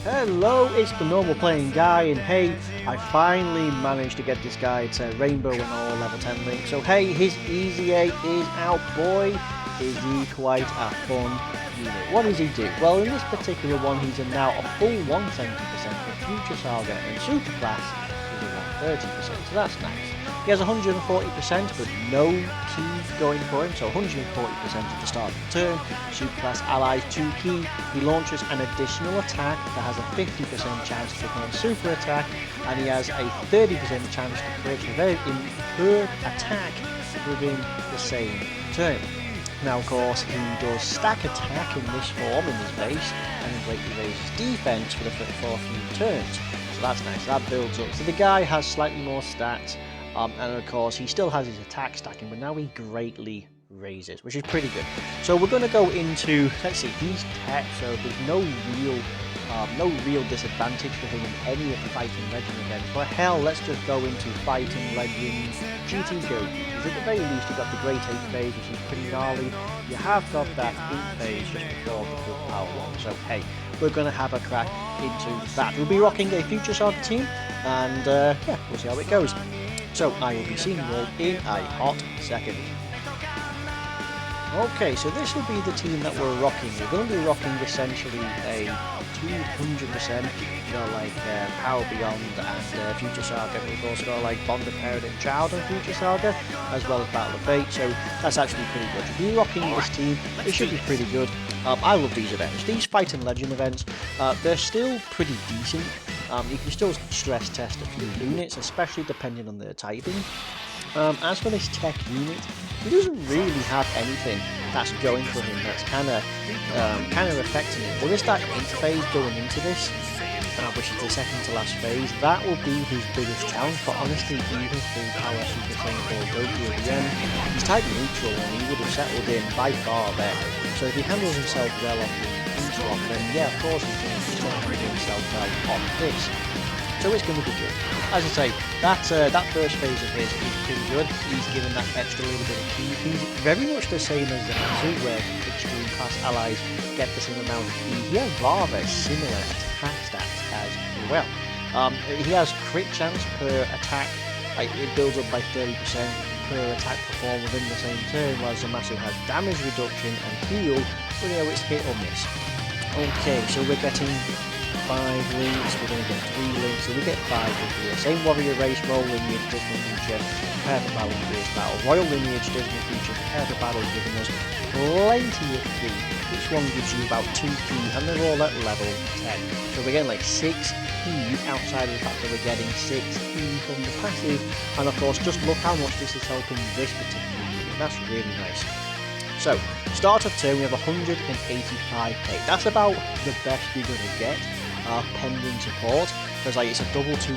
Hello, it's the normal playing guy, and hey, I finally managed to get this guy to Rainbow and all level 10 link. So hey, his Easy 8 is out, boy. Is he quite a fun unit? What does he do? Well, in this particular one, he's now a full 170% for Future Saga, and Super Class is a 130%, so that's nice. He has 140%, but no key going for him, so 140% at the start of the turn. Superclass allies 2 key. He launches an additional attack that has a 50% chance to become a super attack, and he has a 30% chance to create per attack within the same turn. Now, of course, he does stack attack in this form in his base, and then greatly raises defense for a few turns. So that's nice. That builds up. So the guy has slightly more stats. And of course, he still has his attack stacking, but now he greatly raises, which is pretty good. So we're going to go into, let's see, he's tech, so there's no real disadvantage for him in any of the Fighting Legend events. But hell, let's just go into Fighting Legends GT Goku. Because at the very least, you've got the Great 8 phase, which is pretty gnarly. You have got that 8 phase just before the full power one. So hey, we're going to have a crack into that. We'll be rocking a Future Saga team, and yeah, we'll see how it goes. So I will be seeing you all in a hot second. Okay, so this will be the team that we're rocking. We're going to be rocking essentially a 200%, like Power Beyond and Future Saga. We've also got like Bond of Parent and Child and Future Saga, as well as Battle of Fate, so that's actually pretty good. If you're rocking this team, it should be pretty good. I love these events. These Fighting Legend events, they're still pretty decent. You can still stress test a few units, especially depending on their typing. As for this tech unit, he doesn't really have anything that's going for him that's kind of affecting him. There is that 8 phase going into this, which is the second to last phase. That will be his biggest challenge, but honestly, even full power Super Saiyan 4 Goku at the end, he's type neutral and he would have settled in by far there. So if he handles himself well on the Introp, then yeah, of course he's going to handle himself well on this. So it's going to be good. As I say, that first phase of his is pretty good. He's given that extra little bit of key. He's very much the same as Zamasu, where extreme class allies get the same amount of key. He has rather similar attack stats as well. He has crit chance per attack. It builds up by 30% per attack performed within the same turn, while Zamasu has damage reduction and heal, but you know, it's hit or miss. Okay, so we're getting 5 links, we're going to get 3 links, so we get 5 with here. Same warrior race, royal lineage, dismal feature, prepare for battle, fierce battle. Royal lineage, dismal feature, prepare for battle, giving us plenty of key. Each one gives you about 2 key, and they're all at level 10. So we're getting like 6 key outside of the fact that we're getting 6 key from the passive, and of course, just look how much this is helping this particular unit. That's really nice. So, start of turn, we have 185k. That's about the best you're going to get. Pending support, because like it's a double 200%,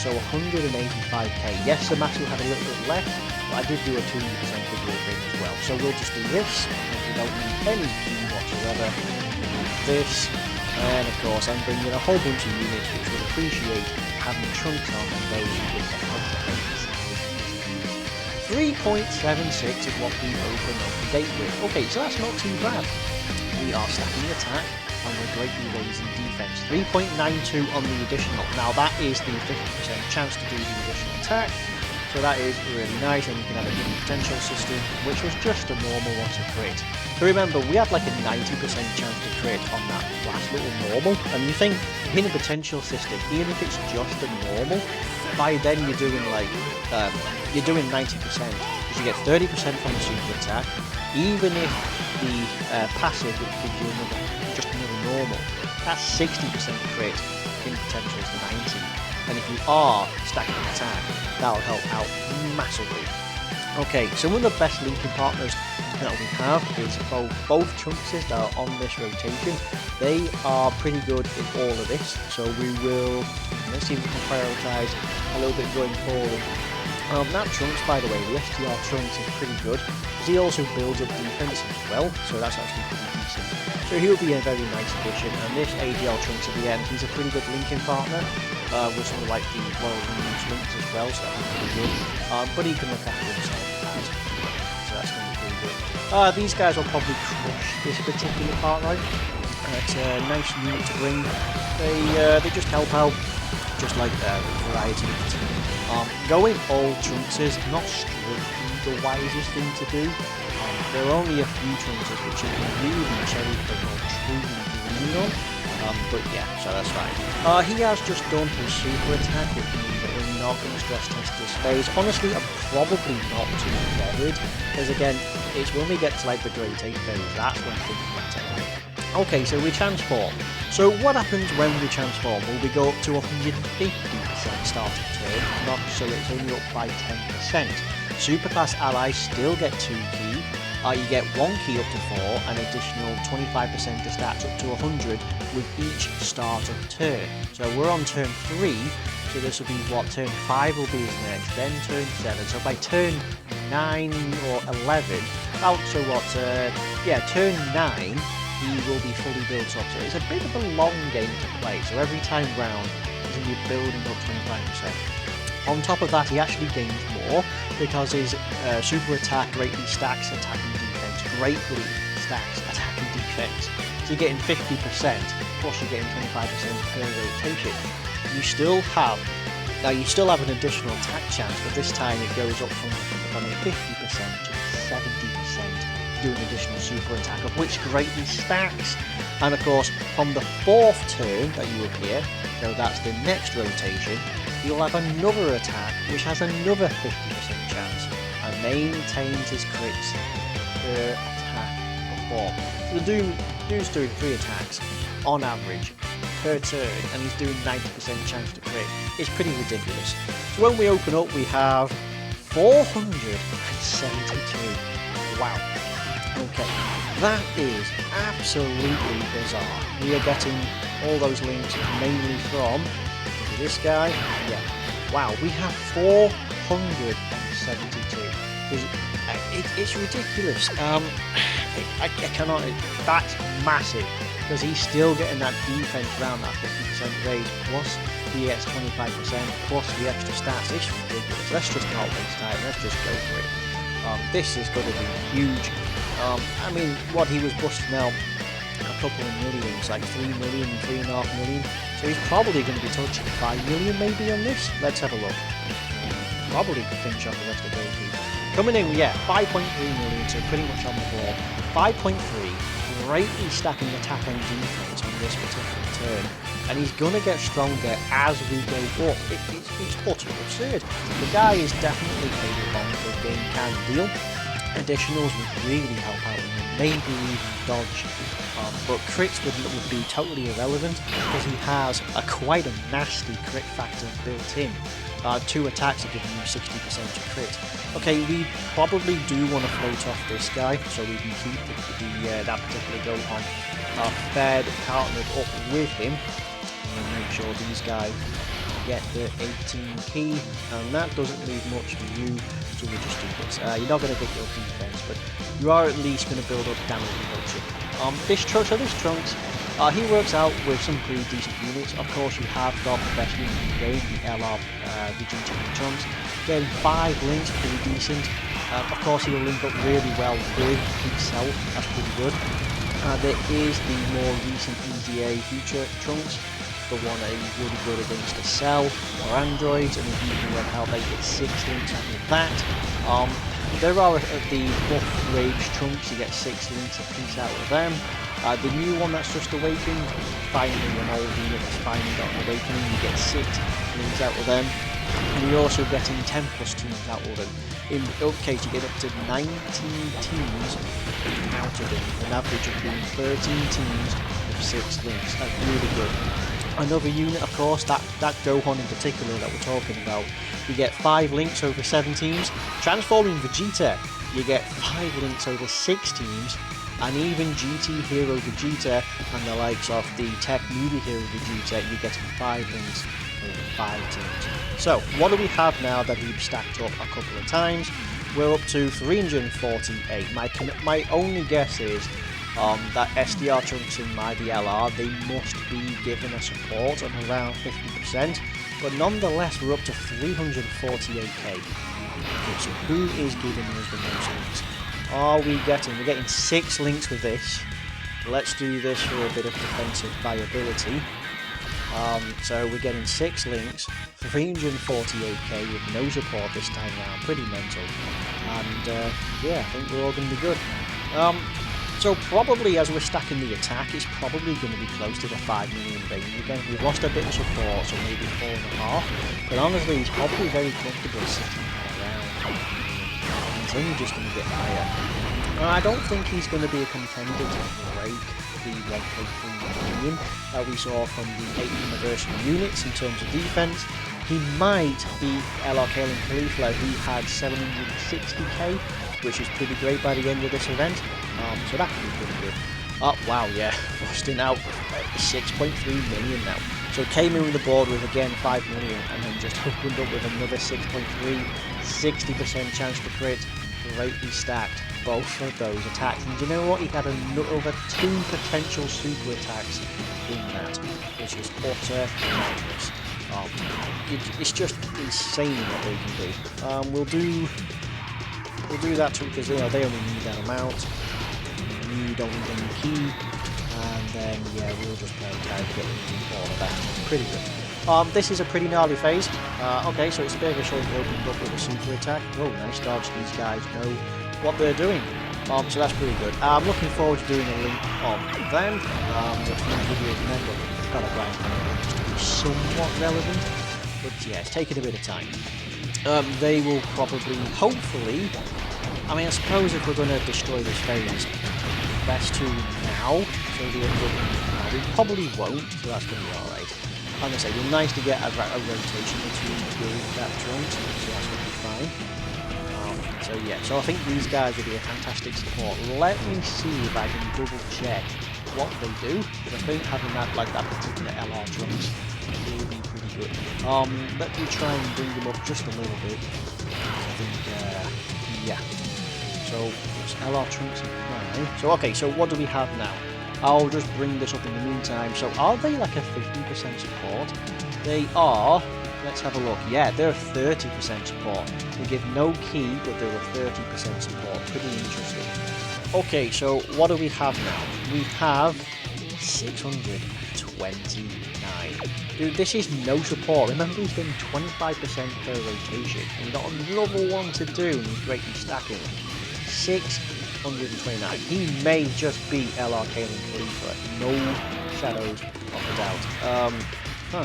so 185k. Yes, Zamasu had a little bit less, but I did do a 200% video thing as well. So we'll just do this, we don't need any key whatsoever. This, and of course I'm bringing a whole bunch of units which would appreciate having trunks on, and those who get the help to 3.76 is what we open up the gate with. Okay, so that's not too bad. We are stacking attack, and we're greatly raising defense. 3.92 on the additional. Now that is the 50% chance to do the additional attack, so that is really nice, and you can have a hidden potential system, which was just a normal one to crit. So remember, we had like a 90% chance to crit on that last little normal, and you think hidden potential system, even if it's just a normal, by then you're doing like, you're doing 90%, because you get 30% from the super attack, even if the passive which gives you just another normal, that's 60% crit, in potential is the 90, and if you are stacking attack, that'll help out massively. Okay, so one of the best linking partners that we have is both Chunkses that are on this rotation. They are pretty good in all of this, so we will, let's see if we can prioritise a little bit going forward. That Trunks, by the way, the STR Trunks is pretty good, because he also builds up defense as well, so that's actually pretty decent. So he'll be a very nice addition, and this ADL Trunks at the end, he's a pretty good linking partner, with some of like the Royal Lineage links as well, so that's pretty good. But he can look after himself as well, so that's going to be pretty good. These guys will probably crush this particular part line. That's a nice unit to bring. They just help out, just like the variety of the team. Going all Trunks is not strictly the wisest thing to do. There are only a few Trunkses which you can really cherry pick or truly lean on. But yeah, so that's fine. He has just done his super attack, which means that we're not going to stress test this phase. Honestly, I'm probably not too bothered, because again, it's when we get to like the Great 8 phase, that's when things matter. Okay, so we transform. So what happens when we transform? Well, we go up to 150% start of turn, not so it's only up by 10%. Superclass allies still get 2 key. You get 1 key up to 4, an additional 25% to stats up to 100 with each start of turn. So we're on turn 3, so this will be what, turn 5 will be his next, then turn 7. So by turn 9 or 11, so what, turn 9, he will be fully built up. So it's a bit of a long game to play, so every time round he's going to be building up 25%. On top of that, he actually gains more because his super attack greatly stacks attack and defense. Greatly stacks attack and defense. So you're getting 50%, plus you're getting 25% per rotation. You still have an additional attack chance, but this time it goes up from 50% to 70%, doing additional super attack, of which greatly stacks. And of course, from the 4th turn that you appear, so that's the next rotation, you'll have another attack which has another 50% chance and maintains his crits per attack performed. So the dude's doing 3 attacks on average per turn and he's doing 90% chance to crit. It's pretty ridiculous. So when we open up we have 472. Wow. Okay, that is absolutely bizarre. We are getting all those links mainly from this guy. Yeah. Wow, we have 472. It's ridiculous. I cannot. That's massive because he's still getting that defense round that 50% raise plus the gets 25% plus the extra stats. It's ridiculous. Let's just not waste time. Let's just go for it. This is going to be huge. I mean, what he was busting out a couple of millions, like 3 million, 3.5 million. So he's probably going to be touching 5 million maybe on this. Let's have a look. Probably could finish off the rest of Goku. Coming in, yeah, 5.3 million, so pretty much on the board. 5.3, greatly stacking attack and defense on this particular turn. And he's going to get stronger as we go up. It's utterly absurd. The guy is definitely a long game can deal. Additionals would really help out with him, maybe even dodge. But crits would be totally irrelevant because he has quite a nasty crit factor built in. 2 attacks are giving you 60% to crit. Okay, we probably do want to float off this guy so we can keep that particular Gohan fed, partnered up with him. And make sure these guys get the 18 key, and that doesn't leave much for you, so we'll just do this. You're not going to get your defense, but you are at least going to build up damage reduction. This Trunks, he works out with some pretty decent units. Of course, you have got the best unit in the game, the LR Vegeta and Trunks. Getting 5 links, pretty decent. Of course, he will link up really well with himself, that's pretty good. There is the more recent EZA Future Trunks, the one that is really good against the Cell or Androids, and if you can work out, they get 6 links with that. There are the buff Rage Trunks, you get 6 links a piece out of them. The new one that's just awakened, finally an old unit that's finally got an awakening, you get 6 links out of them. And you're also getting 10 plus teams out of them. In case you get up to 19 teams out of them, an average of being 13 teams with 6 links. That's really good. Another unit, of course, that Gohan in particular that we're talking about, you get 5 links over 7 teams. Transforming Vegeta, you get 5 links over 6 teams. And even GT Hero Vegeta and the likes of the Tech Movie Hero Vegeta, you're getting 5 links over 5 teams. So, what do we have now that we've stacked up a couple of times? We're up to 348. My only guess is that SDR Trunks in my DLR, they must be given a support of around 50%, but nonetheless we're up to 348k. Okay, so who is giving us the most links? Are we getting? We're getting 6 links with this. let's do this for a bit of defensive viability. So we're getting 6 links, 348k with no support this time round, pretty mental. And yeah, I think we're all going to be good. So probably as we're stacking the attack, it's probably going to be close to the 5 million range again. We've lost a bit of support, so maybe 4.5. But honestly, he's probably very comfortable sitting around. He's only just going to get higher. I don't think he's going to be a contender to break the 1.3 million that we saw from the 8th anniversary units in terms of defense. He might beat LRK and Khalifa, who had 760k, which is pretty great by the end of this event. So that could be pretty good. Oh wow, yeah, busting out 6.3 million now. So came in with the board with again 5 million, and then just opened up with another 6.3, 60% chance to crit. Greatly stacked both of those attacks. And do you know what? He had over 2 potential super attacks in that, which is utter madness. It's just insane what they can do. We'll do that too, because they only need that amount. You don't need any key, and then yeah, we'll just prioritize getting all of that. It's pretty good. This is a pretty gnarly phase. Okay, so it's a bit of a shame we opened up with a super attack. Oh, nice dodge. These guys know what they're doing. So that's pretty good. I'm looking forward to doing a link on them. The few videos remember, got a grind just to be somewhat relevant. But yeah, it's taking a bit of time. They will probably, hopefully, I mean, I suppose if we're going to destroy this phase, best to now, so the end of we probably won't, so that's going to be alright. I'm going to say, it'd be nice to get a rotation between that joint, so that's going to be fine. So yeah, so I think these guys will be a fantastic support. Let me see if I can double check what they do, because I think having that, like that particular LR trunks will be pretty good. Let me try and bring them up just a little bit. I think, yeah. So it's LR trunks and prime. So okay, so what do we have now? I'll just bring this up in the meantime. So are they like a 50% support? They are. Let's have a look. Yeah, they're 30% support. They give no key, but they're a 30% support. Pretty interesting. Okay, so what do we have now? We have 629. Dude, this is no support. Remember, he's getting 25% per rotation. And we've got another one to do, and he's greatly stacking. 629. He may just be LRK and Khalifa. No shadows of a doubt. Do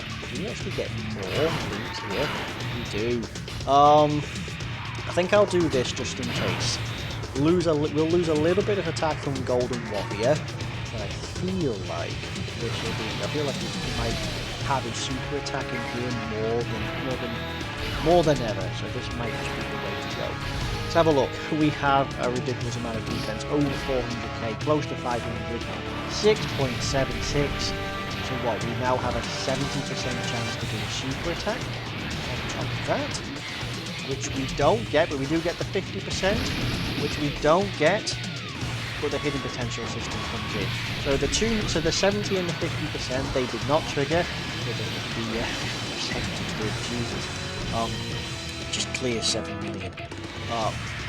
we actually get more links here? We do. I think I'll do this just in case. We'll lose a little bit of attack from Golden Warrior, but I feel like this will be. I feel like we might have a super attack in here more than ever. So this might just be the way to go. Let's have a look. We have a ridiculous amount of defense, over 400k, close to 500, 6.76. So what, we now have a 70% chance to do a super attack on top of that, which we don't get, but we do get the 50%, which we don't get, but the hidden potential system comes in. So the 70 and the 50% they did not trigger, but the 70 did, Jesus. Just clear 7 million.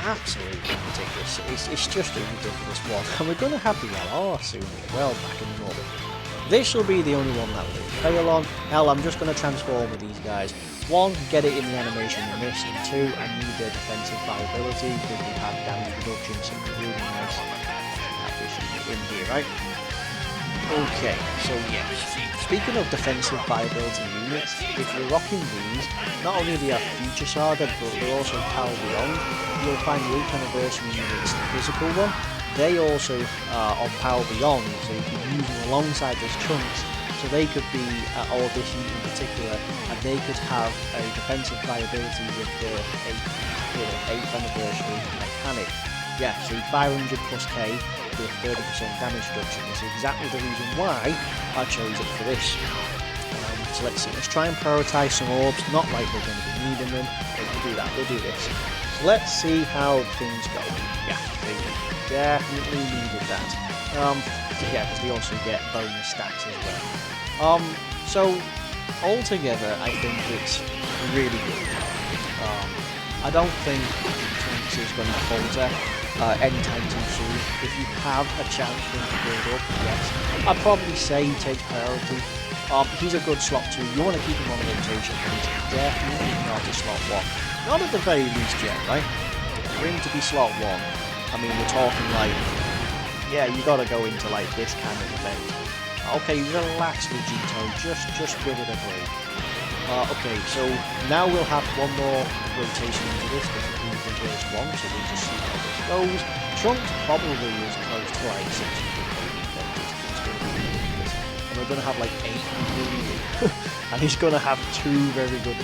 Absolutely ridiculous. It's just a ridiculous one. And we're going to have the LR soon as well back in the normal. This will be the only one that will fail on. Hell, I'm just going to transform with these guys. 1, get it in the animation in this, and 2, I need their defensive viability because we have damage reduction, some really nice addition in here, right? Okay, so yeah. Speaking of defensive viability units, if you're rocking these, not only do they have Future Saga, but they're also Power Beyond. You'll find the 8th anniversary units, the physical one. They also are on Power Beyond, so you can use them alongside those chunks. So they could be, or this unit in particular, and they could have a defensive viability with the 8th anniversary mechanic. Yeah, so 500 plus K with 30% damage reduction. That's exactly the reason why I chose it for this. So let's see, let's try and prioritize some orbs. Not like we're going to be needing them, but we'll do that, we'll do this. So let's see how things go. Yeah, they definitely needed that. Yeah, because they also get bonus stacks as well. So altogether, I think it's really good. I don't think in terms Trunks is going to falter anytime too soon. If you have a chance for him to build up, yes. I'd probably say he takes priority. He's a good slot 2. You want to keep him on rotation, but he's definitely not a slot 1. Not at the very least yet, right? For him to be slot 1, I mean, we're talking like, yeah, you got to go into like this kind of event. Okay, relax, Vegito. Just give it a break. Okay, so now we'll have one more rotation into this. This will be the first one, so we'll just see how this goes. Trunks probably is close to like 600. We're going to have like 8 million, and he's going to have 2 very good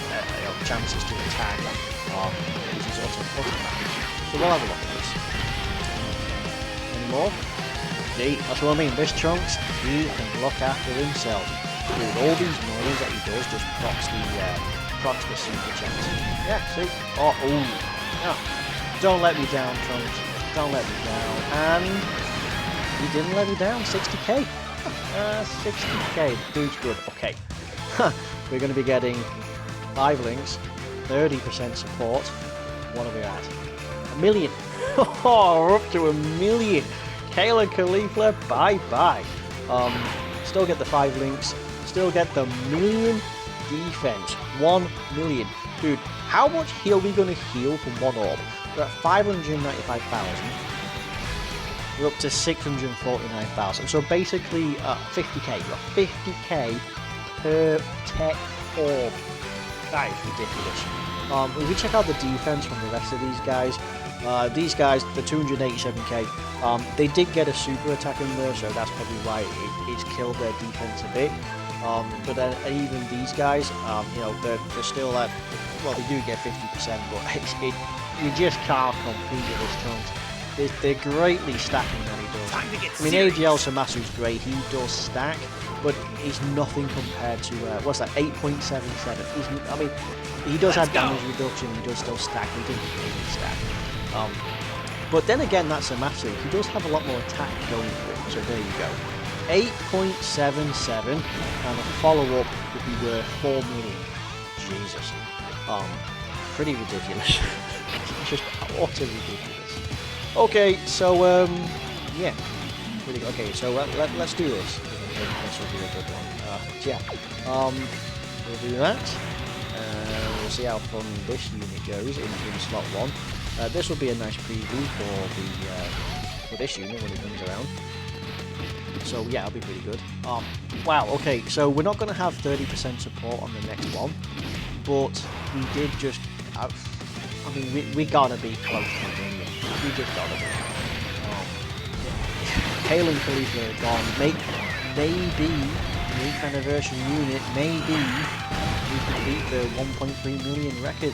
chances to attack, which is also automatic. So we'll have a look at this. Any more? See, that's what I mean. This Trunks, he can look after himself. With all these noise that he does, just procs the super chance. Yeah, see? Oh, yeah. Don't let me down, Trunks. Don't let me down. And he didn't let me down. 60k. 60k, dude's good. Okay, we're going to be getting 5 links, 30% support. What are we at? 1 million. Oh, we're up to 1 million. Kayla Khalifa, bye bye. Still get the 5 links. Still get the 1 million defense. 1 million, dude. How much are we going to heal from one orb? We're at 595,000. We're up to 649,000. So basically 50k. You're 50k per tech orb. That is ridiculous. If we check out the defense from the rest of these guys, the 287k, they did get a super attack in there, so that's probably why it's killed their defense a bit. But then even these guys, you know, they're still at, well, they do get 50%, but you just can't compete with this Trunks. They're greatly stacking that he does. I mean, AGL Samasu's great, he does stack, but he's nothing compared to, what's that, 8.77. I mean, he does have damage reduction, he does still stack, he didn't really stack. But then again, that's Samasu, he does have a lot more attack going for him, so there you go. 8.77, and a follow-up would be worth 4 million. Jesus. Pretty ridiculous. It's just utterly ridiculous. Okay, so, yeah. Okay, so let's do this. This will be a good one. We'll do that. We'll see how fun this unit goes in slot 1. This will be a nice preview for this unit when it comes around. So yeah, it'll be pretty good. Wow, okay, so we're not going to have 30% support on the next one, but we did just, I mean, we gotta be close to 1 million. We just gotta be. Kale and Khalifa are gone. Maybe the 8th anniversary unit, maybe we can beat the 1.3 million record.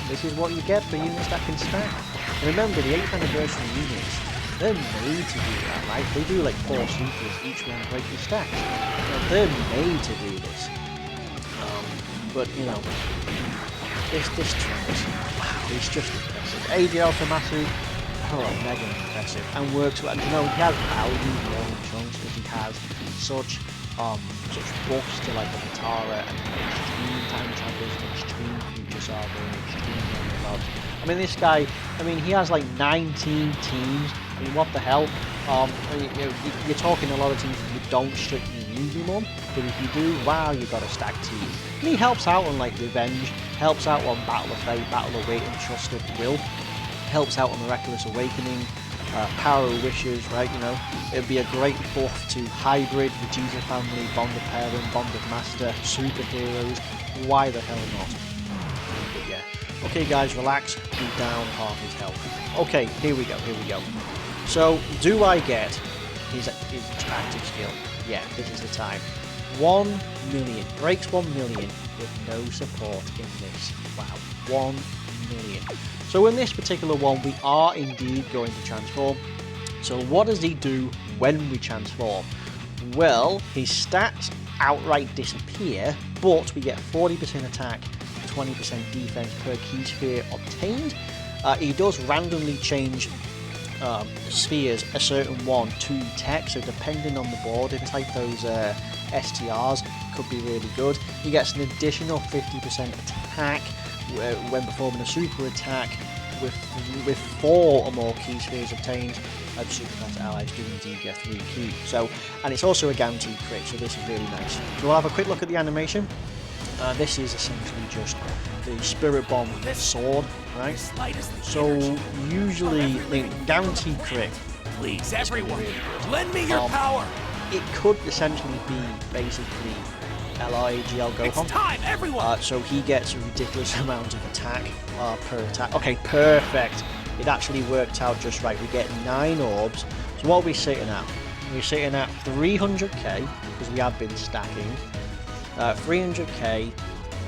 This is what you get for units that can stack. And remember, the 8th anniversary units, they're made to do that, right? They do like 4 supers, each one breaking stacks. They're made to do this. But you know, this Trunks, wow, he's just impressive. AGL for Masu, oh, mega impressive, and works well. You know, he has value more than Trunks because he has such buffs to like the Katara and extreme time travelers, extreme future saga, and extreme monologues. I mean, this guy, I mean, he has like 19 teams. I mean, what the hell? You're talking a lot of teams that you don't strictly need him on, but if you do, wow, you've got a stacked team. And he helps out on like Revenge, helps out on Battle of Fate, Battle of Wait, and Trusted Will, helps out on Miraculous Awakening, Power of Wishes, right? You know, it'd be a great buff to Hybrid, Vegeta Family, Bond of Parent, Bond of Master, Superheroes. Why the hell not? But yeah. Okay, guys, relax. Be down half his health. Okay, here we go. So, do I get his active skill? Yeah, this is the time. 1 million. Breaks 1 million with no support in this. Wow, 1 million. So in this particular one, we are indeed going to transform. So what does he do when we transform? Well, his stats outright disappear, but we get 40% attack, 20% defense per key sphere obtained. He does randomly change spheres, a certain one to tech, so depending on the board, if it's like those STRs, could be really good. He gets an additional 50% attack when performing a super attack with 4 or more key spheres obtained, super fast allies do indeed get 3 keys. So, and it's also a guaranteed crit, so this is really nice. So we'll have a quick look at the animation. This is essentially just the Spirit Bomb sword, right? So usually, guaranteed crit. Please, everyone, lend me your power. It could essentially be basically LRAGL Gohan. It's time, everyone. So he gets a ridiculous amount of attack per attack. Okay, perfect. It actually worked out just right. We get 9 orbs. So what are we sitting at? We're sitting at 300k because we have been stacking. 300k,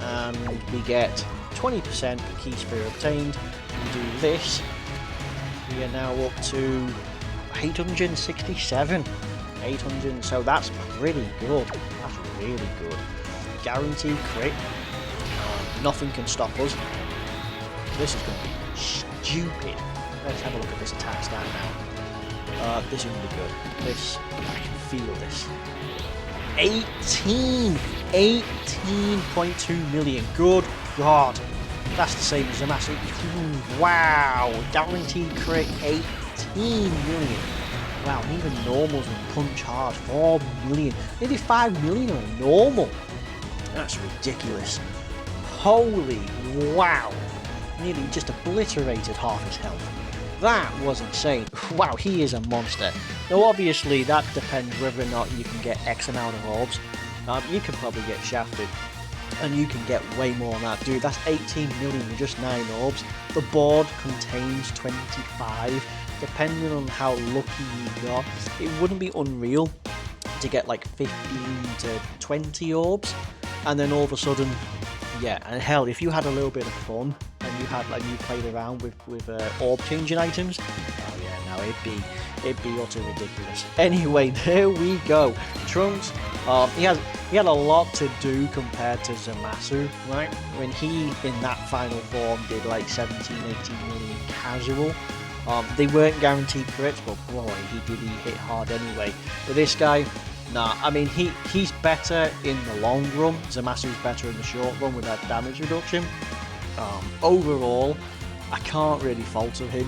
and we get 20% per key sphere obtained. We do this. We are now up to 867. 800. So that's pretty good. That's really good. Guaranteed crit. Nothing can stop us. This is going to be stupid. Let's have a look at this attack stat now. This is going to be good. This, I can feel this. 18.2 million. Good God. That's the same as the massive. Wow. Guaranteed crit 18 million. Wow, and even normals with punch hard, 4 million. Maybe 5 million on a normal. That's ridiculous. Holy wow. Nearly just obliterated half his health. That was insane. Wow, he is a monster. Now obviously that depends whether or not you can get X amount of orbs. You can probably get shafted. And you can get way more than that. Dude, that's 18 million with just 9 orbs. The board contains 25. Depending on how lucky you got, it wouldn't be unreal to get like 15 to 20 orbs. And then all of a sudden, yeah, and hell, if you had a little bit of fun and you had like you played around with orb changing items, oh yeah, no, it'd be utterly ridiculous. Anyway, there we go. Trunks, he had a lot to do compared to Zamasu, right? When he in that final form did like 17, 18 million casual. They weren't guaranteed crits, but boy, he hit hard anyway. But this guy, nah, I mean, he's better in the long run. Zamasu's better in the short run with that damage reduction. Overall, I can't really falter him.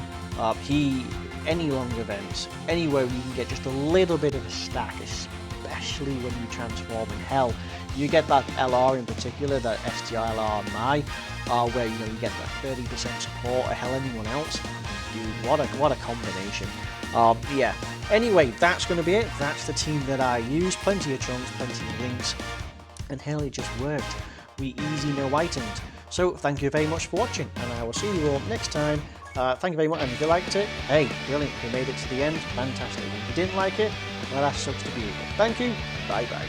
Any long events, anywhere you can get just a little bit of a stack, especially when you transform in hell. You get that LR in particular, that STLR Mai, where you get that 30% support of hell anyone else. Dude, what a combination. Yeah. Anyway, that's going to be it. That's the team that I use. Plenty of Trunks, plenty of Links, and hell, it just worked. We easy no items. So thank you very much for watching, and I will see you all next time. Thank you very much, and if you liked it, hey, brilliant. If you made it to the end, fantastic. If you didn't like it, well, that sucks to be you. Thank you. Bye bye.